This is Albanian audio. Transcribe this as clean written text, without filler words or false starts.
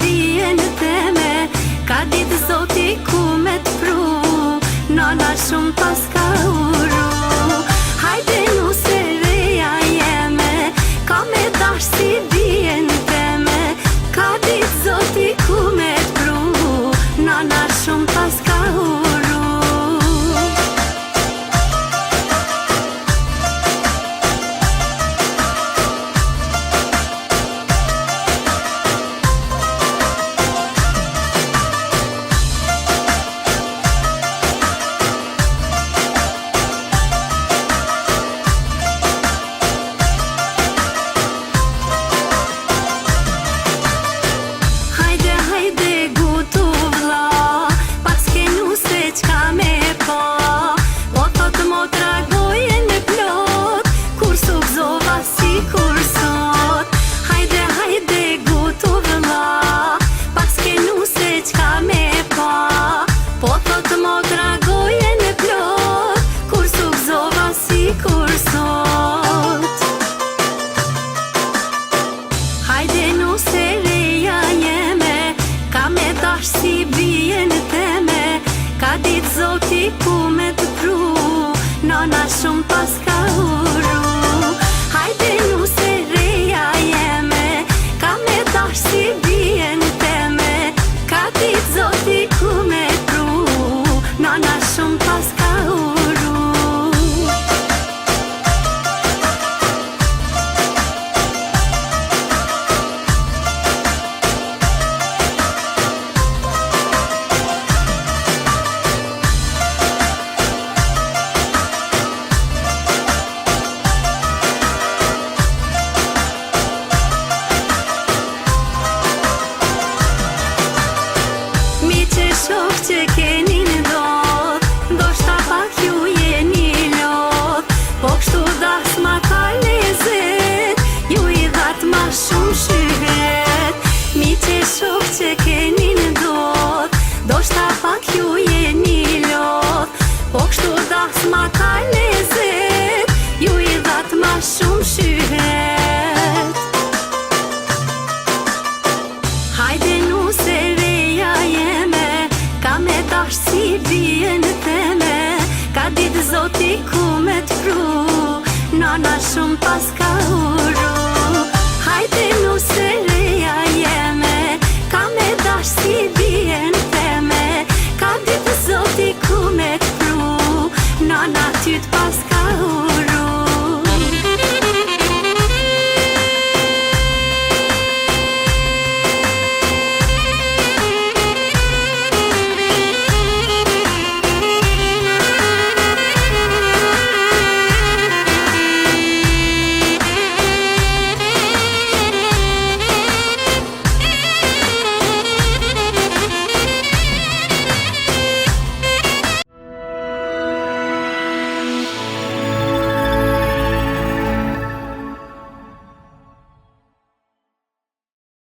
bie në teme, ka ditë Zoti ku me t'pru, nana shumë pas ka uru. Hajde nu se reja jeme, ka me dash si bie në teme, ka ditë Zoti ku me t'pru, nana shumë pas ka uru. Si bie në teme, ka ditë Zoti ku me t'pru, nana shumë pas ka uru. Hajde nu se reja jeme, ka me dash si bie në teme, ka ditë Zoti ku me t'pru, nana shumë pas ka uru. Shok që keni në dot, ndoshta pak ju jeni lot, po kështu das ma ka lezet, ju i dhat ma shumë shyhet. Mi që shok që keni në dot, ndoshta pak ju jeni lot, po kështu das ma ka lezet, ju i dhat ma shumë shyhet. Hajde nu se reja jeme, ka me dash si bie në teme, ka ditë Zoti ku me t'pru, nana shumë pas ka uru.